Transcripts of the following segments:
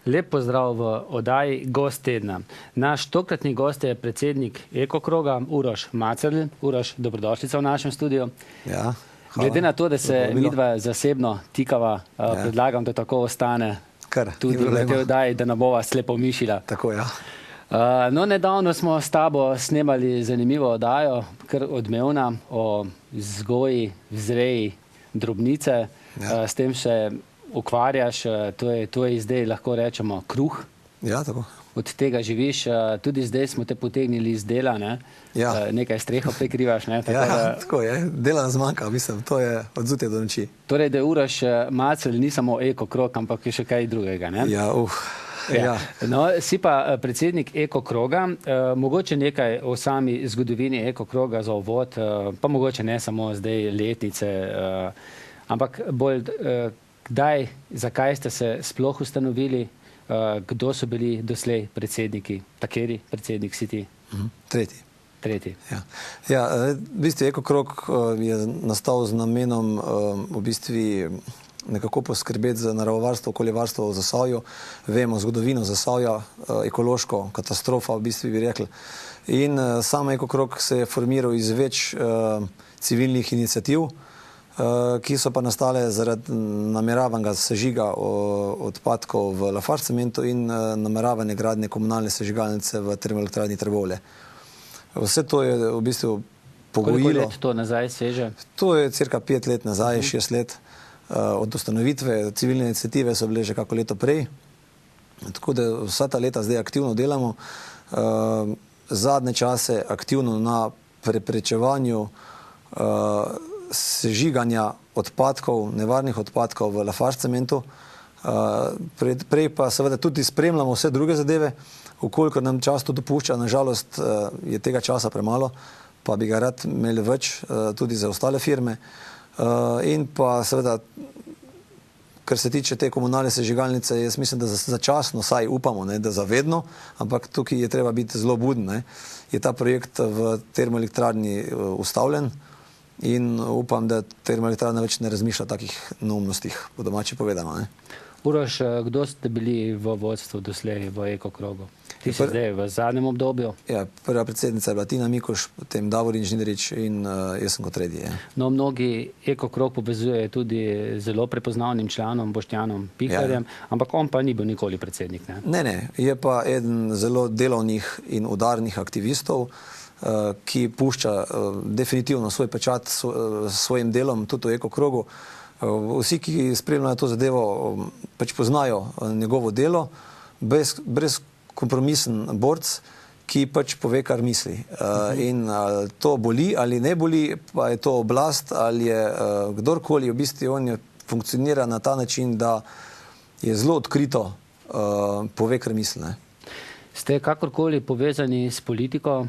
Lep pozdrav v oddaji Gost tedna. Naš tokratni gost je predsednik Ekokroga, Uroš Macerl. Uroš, dobrodošlica v našem studiu. Ja, glede na to, da se midva zasebno tikava, predlagam, da tako ostane tudi v tej oddaji, da nam bova slepo mišila. Tako, ja. No, nedavno smo s tabo snemali zanimivo oddajo, kar odmevna, o vzgoji, vzreji drobnice. S tem se ukvarjaš, to je zdaj, lahko rečemo, kruh. Ja, tako. Od tega živiš, tudi zdaj smo te potegnili iz dela, ne? Ja. Nekaj streho prekrivaš, ne? Tako je, dela nas manjka, mislim, to je od zjutraj do noči. Torej, da je Uroš Macerl ni samo Ekokrog, ampak je še kaj drugega, ne? Ja, Ja. No, si pa predsednik Ekokroga, mogoče nekaj o sami zgodovini Ekokroga za uvod, pa mogoče ne samo zdaj letnice, ampak bolj kdaj, zakaj ste se sploh ustanovili, kdo so bili doslej predsedniki, kateri predsednik si ti? Tretji. Ja, v bistvu Ekokrog je nastal z namenom v bistvu nekako poskrbeti za naravovarstvo, okoljevarstvo v Zasavju. Vemo zgodovino Zasavja, ekološko katastrofa, v bistvu bi rekli. In sam Ekokrog se je formiral iz več civilnih iniciativ, ki so pa nastale zaradi nameravanega sežiga odpadkov v Lafarge cementu in nameravane gradnje komunalne sežigalnice v Termoelektrarni Trbovlje. Vse to je v bistvu pogojilo. Koliko let to nazaj seže? To je cirka 5 let nazaj, 6 let. Od ustanovitve civilne iniciative so bile že kako leto prej. Tako da vsa ta leta zdaj aktivno delamo. Zadnje čase aktivno na preprečevanju sežiganja odpadkov, nevarnih odpadkov v Lafarge cementu. Prej pa seveda tudi spremljamo vse druge zadeve, ukolikor nam čas to dopušča. Nažalost je tega časa premalo, pa bi ga rad imeli več tudi za ostale firme. In pa seveda, kar se tiče te komunalne sežigalnice, jaz mislim, da začasno, saj upamo, ne, da zavedno, ampak tukaj je treba biti zelo buden, ne. Je ta projekt v termoelektrarni ustavljen in upam, da termoelektrarna več ne razmišlja o takih neumnostih, po domače povedano, ne. Uroš, kdo ste bili v vodstvu doslej v Ekokrogu? Ti si zdaj v zadnjem obdobju? Ja, prva predsednica je bila Tina Mikuš, potem Davor Inženirič in jaz sem kot tretji. No, mnogi Ekokrog povezujejo tudi zelo prepoznavnim članom Boštjanom Piharjem, ampak on pa ni bil nikoli predsednik, ne? Ne, je pa eden zelo delovnih in udarnih aktivistov, ki pušča definitivno svoj pečat s svojim delom tudi v Ekokrogu. Vsi, ki spremljajo to zadevo, pač poznajo njegovo delo, brezkompromisen borec, ki pač pove, kar misli. In to boli ali ne boli, pa je to oblast ali je kdorkoli, v bistvu on je funkcionira na ta način, da je zelo odkrito pove, kar misli. Ste kakorkoli povezani s politiko?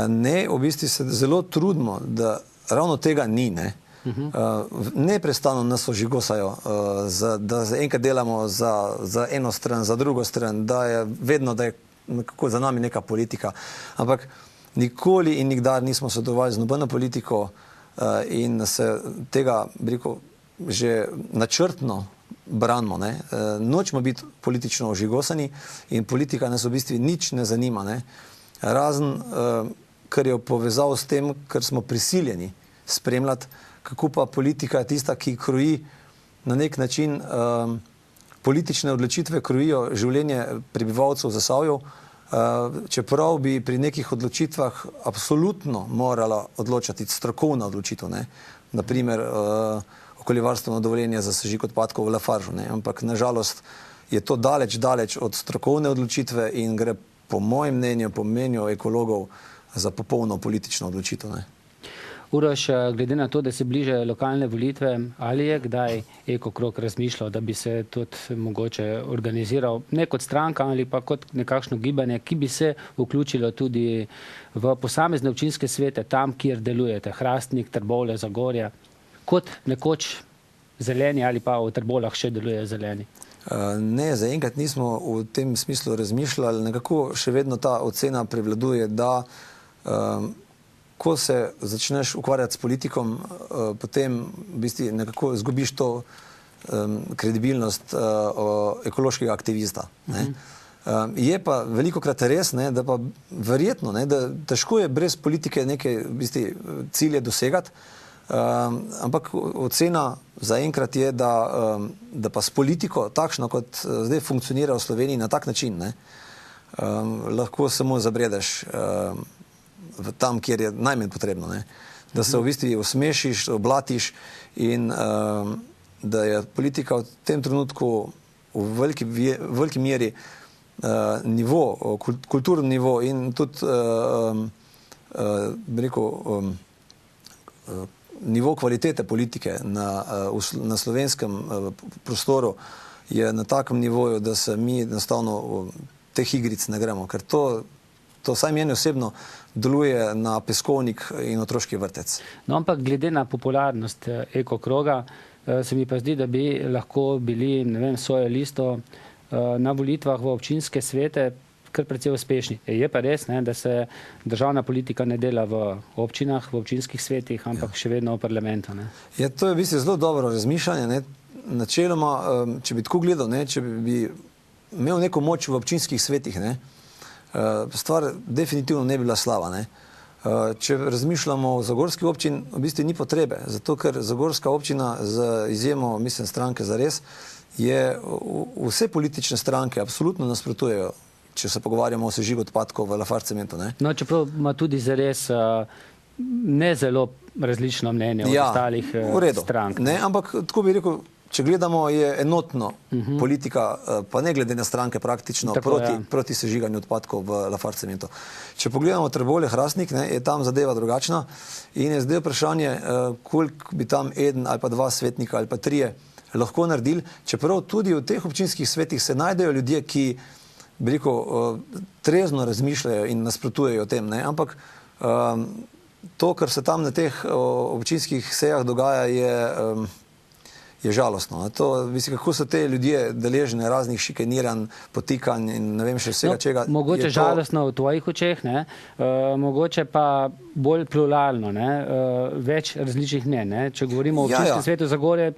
Ne, v bistvu se zelo trudimo, da ravno tega ni, ne. Neprestano nas ožigosajo, da enkrat delamo za eno stran, za drugo stran, da je vedno, da je nekako za nami neka politika. Ampak nikoli in nikdar nismo sodelovali z nobeno politiko in se tega, bi rekel, že načrtno branimo, ne. Nočemo biti politično ožigosani in politika nas v bistvu nič ne zanima, ne. Razen, kar je povezal s tem, ker smo prisiljeni spremljati, kako pa politika je tista, ki kroji na nek način politične odločitve, krojijo življenje prebivalcev v Zasavju, čeprav bi pri nekih odločitvah absolutno morala odločati strokovna odločitev, ne. Naprimer, okoljevarstveno dovoljenje za sežig odpadkov v Lafargeu, ne. Ampak nažalost je to daleč od strokovne odločitve in gre po mojem mnenju, po mnenju ekologov, za popolno politično odločitev, ne. Uroš, glede na to, da se bližajo lokalne volitve, ali je kdaj Ekokrog razmišljal, da bi se tudi mogoče organiziral ne kot stranka ali pa kot nekakšno gibanje, ki bi se vključilo tudi v posamezne občinske svete, tam, kjer delujete, Hrastnik, Trbovlje, Zagorje, kot nekoč Zeleni ali pa v Trbovljah še deluje Zeleni? Ne, zaenkrat nismo v tem smislu razmišljali. Nekako še vedno ta ocena prevladuje, da ko se začneš ukvarjati s politikom, potem v bistvu nekako izgubiš to kredibilnost ekološkega aktivista. Ne. Je pa velikokrat res, ne, da pa verjetno, ne, da težko je brez politike neke cilje dosegati, ampak ocena zaenkrat je, da pa s politiko, takšno kot zdaj funkcionira v Sloveniji na tak način, ne, lahko samo zabredeš tam, kjer je najmanj potrebno, ne, da se v bistvu osmešiš, oblatiš in da je politika v tem trenutku v veliki meri nivo, kulturni nivo in tudi nivo kvalitete politike na slovenskem prostoru je na takem nivoju, da se mi enostavno teh igric ne gremo, ker to vsaj meni osebno deluje na peskovnik in otroški vrtec. No, ampak glede na popularnost ekokroga, se mi pa zdi, da bi lahko bili, ne vem, svojo listo na volitvah v občinske svete kar precej uspešni. Je pa res, ne, da se državna politika ne dela v občinah, v občinskih svetih, ampak še vedno v parlamentu. Ne. Ja, to je v bistvu zelo dobro razmišljanje. Ne. Načeloma, če bi tako gledal, ne, če bi imel neko moč v občinskih svetih, ne, stvar definitivno ne bi bila slaba. Ne. Če razmišljamo o zagorski občini, v bistvu ni potrebe, zato ker zagorska občina z izjemo, mislim, stranke Zares, je vse politične stranke absolutno nasprotujejo, če se pogovarjamo o sežigu odpadkov v Lafarge cementu. No, čeprav ima tudi Zares ne zelo različno mnenje od ostalih strank. Ne, ampak tako bi rekel, če gledamo, je enotno politika, pa ne glede na stranke praktično, proti sežiganju odpadkov v Lafarge cementu. Če pogledamo Trbovlje-Hrastnik, je tam zadeva drugačna in je zdaj vprašanje, koliko bi tam eden ali pa dva svetnika ali pa trije lahko naredili, čeprav tudi v teh občinskih svetih se najdejo ljudje, ki trezno razmišljajo in nasprotujejo tem, ne? Ampak to, kar se tam na teh občinskih sejah dogaja, je žalostno. Kako so te ljudje deležni raznih šikaniranj, potikanj in ne vem še vsega čega. Mogoče žalostno v tvojih očeh, ne? Mogoče pa bolj pluralno, ne? Več različnih mnenj. Ne? Če govorimo o občinskem svetu Zagorje,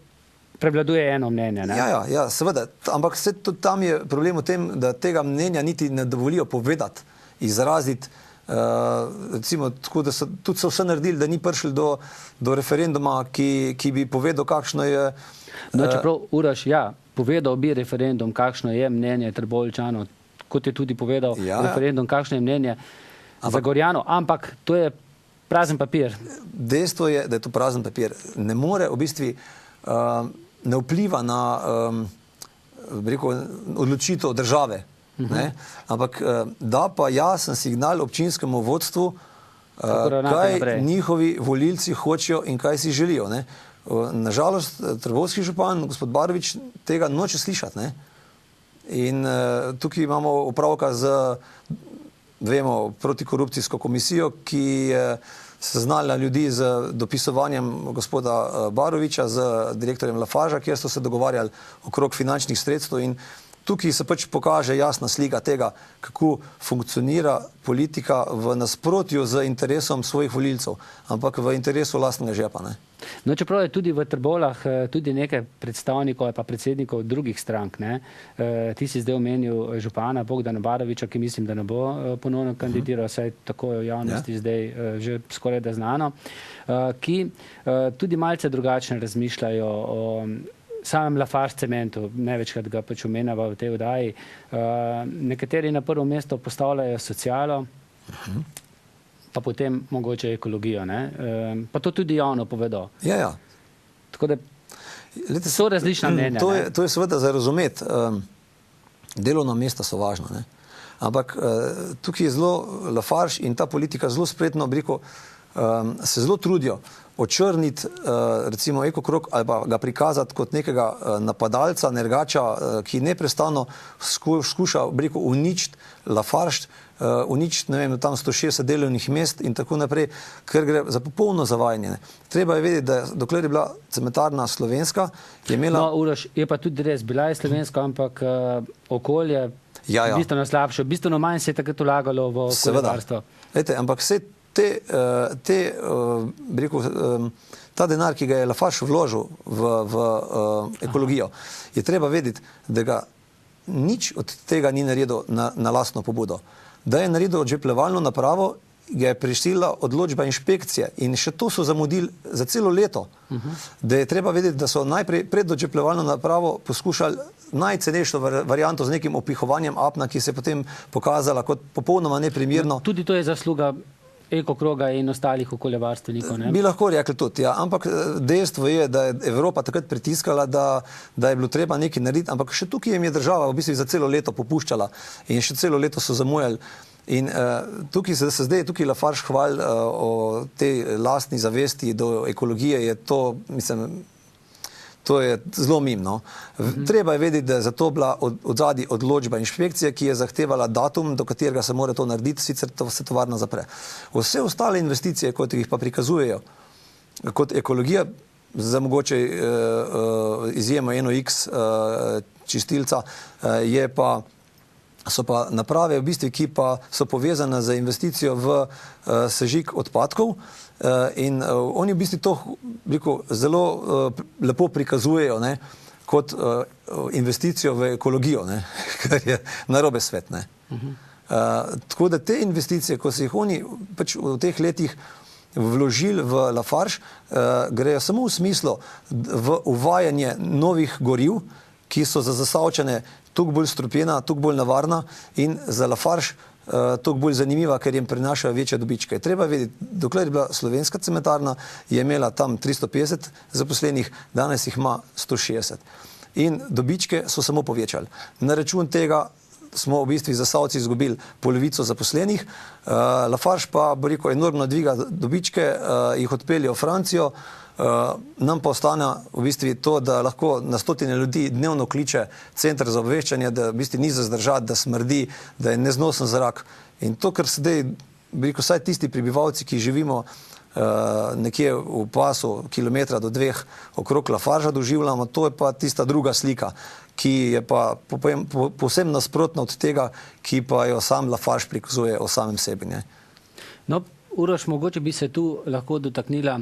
prevladuje eno mnenje. Ne? Ja, seveda. Ampak tam je problem v tem, da tega mnenja niti ne dovolijo povedati, izraziti, recimo, tako, da so tudi vse naredili, da ni prišli do referenduma, ki bi povedal, kakšno je... No, čeprav, Uroš, povedal bi referendum, kakšno je mnenje Trboveljčanov, kot je tudi povedal referendum, kakšno je mnenje Zagorjanov, ampak to je prazen papir. Dejstvo je, da je to prazen papir. Ne more v bistvu ne vpliva na odločitev države, ampak da pa jasen signal občinskemu vodstvu, kaj njihovi volilci hočejo in kaj si želijo. Nažalost, trboveljski župan, gospod Barovič, tega noče slišati. In tukaj imamo opravka z, vemo, protikorupcijsko komisijo, ki je seznanila ljudi z dopisovanjem gospoda Baroviča z direktorjem Lafargea, kjer so se dogovarjali okrog finančnih sredstev in tukaj se pač pokaže jasna slika tega, kako funkcionira politika v nasprotju z interesom svojih volilcev, ampak v interesu lastnega žepa. Ne? No, čeprav je tudi v Trbovljah tudi nekaj predstavnikov ali pa predsednikov drugih strank. Ne? Ti si zdaj omenil župana Bogdana Baroviča, ki mislim, da ne bo ponovno kandidiral, saj tako je v javnosti zdaj že skoraj da znano, ki tudi malce drugačno razmišljajo o samem Lafarge cementu, največkrat ga pač omenjava v tej oddaji. Nekateri na prvo mesto postavljajo socialo, pa potem mogoče ekologijo. Ne? Pa to tudi javno povedo. Ja. Tako da so različna mnenja. To je seveda za razumeti. Delovna mesta so važna. Ne? Ampak tukaj je zelo Lafarge in ta politika zelo spretno, se zelo trudijo očrniti recimo ekokrog ali pa ga prikazati kot nekega napadalca, nergača, ki neprestano skuša uničiti Lafarge, uničiti, ne vem, tam 160 delovnih mest in tako naprej, ker gre za popolno zavajanje. Treba je vedeti, da dokler je bila cementarna slovenska, je imela... No, Uroš, je pa tudi res, bila je slovenska, ampak okolje bistveno slabše, bistveno manj se je takrat vlagalo v okoljevarstvo. Ampak vse ta denar, ki ga je Lafarge vložil v ekologijo, je treba vedeti, da ga nič od tega ni naredil na lastno pobudo. Da je naredil odžepljevalno napravo, ga je prisilila odločba inšpekcije in še to so zamudili za celo leto. Da je treba vedeti, da so najprej pred odžepljevalno napravo poskušali najcenejšo varianto z nekim opihovanjem apna, ki se je potem pokazala kot popolnoma neprimerno. Tudi to je zasluga Ekokroga in ostalih okoljevarstvenikov, ne? Bi lahko rekli tudi, ja. Ampak dejstvo je, da je Evropa takrat pritiskala, da je bilo treba nekaj narediti, ampak še tukaj jim je država v bistvu za celo leto popuščala in še celo leto so zamujali. In tukaj se zdaj Lafarge hvali o tej lastni zavesti do ekologije, je to, mislim, to je zelo mimno. Treba je vedeti, da je za to bila odzadaj odločba inšpekcije, ki je zahtevala datum, do katerega se mora to narediti, sicer to se tovarna zapre. Vse ostale investicije, kot jih pa prikazujejo kot ekologija, za mogoče izjemo NOx čistilca, so pa naprave v bistvu, ki pa so povezane z investicijo v sežig odpadkov in oni v bistvu to zelo lepo prikazujejo, ne, kot investicijo v ekologijo, ne, kar je narobe svet. Ne. Tako da te investicije, ko so jih oni pač v teh letih vložili v Lafarge, grejo samo v smislu v uvajanje novih goriv, ki so za Zasavčane toliko bolj strupena, toliko bolj navarna in za Lafarge toliko bolj zanimiva, ker jim prinašajo večje dobičke. Treba vedeti, dokler je bila slovenska cementarna, je imela tam 350 zaposlenih, danes jih ima 160. In dobičke so samo povečali. Na račun tega smo v bistvu Zasavci izgubili polovico zaposlenih, Lafarge pa, bo rekel, enormno dviga dobičke, jih odpelje v Francijo, nam pa ostane v bistvu to, da lahko na stotine ljudi dnevno kliče center za obveščanje, da v bistvu ni za zdržati, da smrdi, da je neznosen zrak. In to, kar sedaj, bi rekel, vsaj tisti prebivalci, ki živimo nekje v pasu kilometra do 2 okrog Lafargea doživljamo, to je pa tista druga slika, ki je pa povsem nasprotna od tega, ki pa jo sam Lafarge prikazuje o samem sebi. Ne? No, Uroš, mogoče bi se tu lahko dotaknila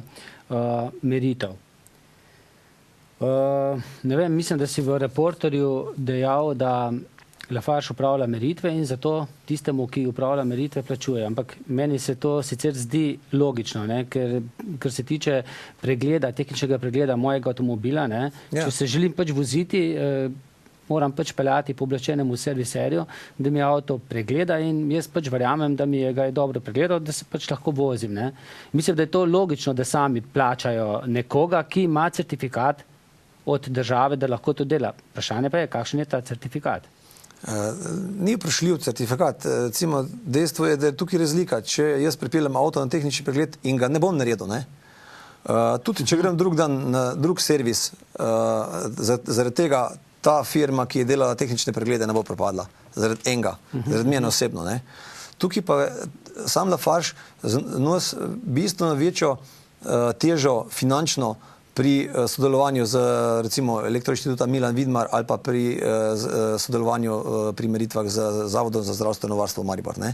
meritev. Ne vem, mislim, da si v Reporterju dejal, da Lafarge upravlja meritve in zato tistemu, ki upravlja meritve, plačuje. Ampak meni se to sicer zdi logično, ne? Ker se tiče pregleda, tehničnega pregleda mojega avtomobila, ne? Ja. Če se želim pač voziti, moram pač peljati po oblačenemu serviserju, da mi avto pregleda in jaz pač verjamem, da mi ga je dobro pregledal, da se pač lahko vozim. Ne? Mislim, da je to logično, da sami plačajo nekoga, ki ima certifikat od države, da lahko to dela. Vprašanje pa je, kakšen je ta certifikat? Ni vprašljiv certifikat. Recimo, dejstvo je, da je tukaj razlika. Če jaz pripeljem avto na tehnični pregled in ga ne bom naredil, ne? Tudi če grem drug dan na drug servis, zaradi tega ta firma, ki je delala tehnične preglede, ne bo propadla. Zaradi enega, zaradi mene osebno. Ne? Tukaj pa sam Lafarge nos bistveno večjo težo finančno pri sodelovanju z recimo Elektroinštituta Milan Vidmar ali pa pri sodelovanju pri meritvah z Zavodom za zdravstveno varstvo Maribor. Ne?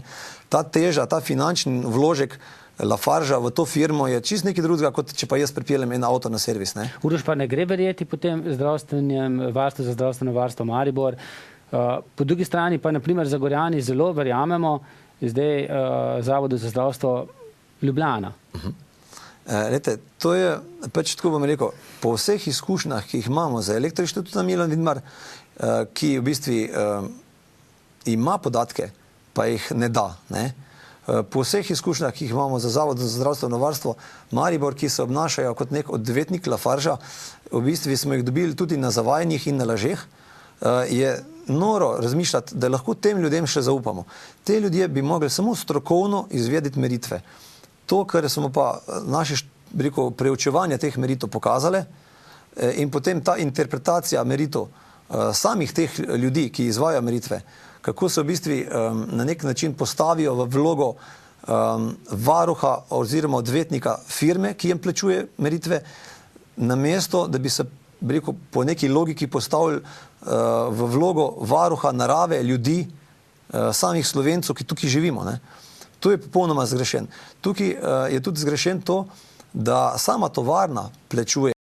Ta teža, ta finančni vložek Lafargea v to firmo je čist nekaj drugega, kot če pa jaz pripeljem en avto na servis. Ne? Uroš, pa ne gre verjeti potem zdravstvenem varstvu za zdravstveno varstvo Maribor. Po drugi strani pa, na primer, Zagorjani zelo verjamemo zdaj Zavodu za zdravstvo Ljubljana. Lete, to je, pač tako bom rekel, po vseh izkušnjah, ki jih imamo za Elektroinštituta Milan Vidmar, ki v bistvu ima podatke, pa jih ne da, ne? Po vseh izkušnjah, ki jih imamo za Zavod za zdravstveno varstvo Maribor, ki se obnašajo kot nek odvetnik Lafargea, v bistvu smo jih dobili tudi na zavajanjih in na lažeh, je noro razmišljati, da lahko tem ljudem še zaupamo. Te ljudje bi mogli samo strokovno izvedeti meritve. To, kar smo pa naše preučevanja teh meritev pokazale in potem ta interpretacija meritev samih teh ljudi, ki izvajajo meritve, kako se v bistvu na nek način postavijo v vlogo varuha oziroma odvetnika firme, ki jim plačuje meritve, namesto, da bi se po neki logiki postavili v vlogo varuha narave, ljudi, samih Slovencov, ki tukaj živimo. Ne? To je popolnoma zgrešen. Tukaj je tudi zgrešen to, da sama tovarna plačuje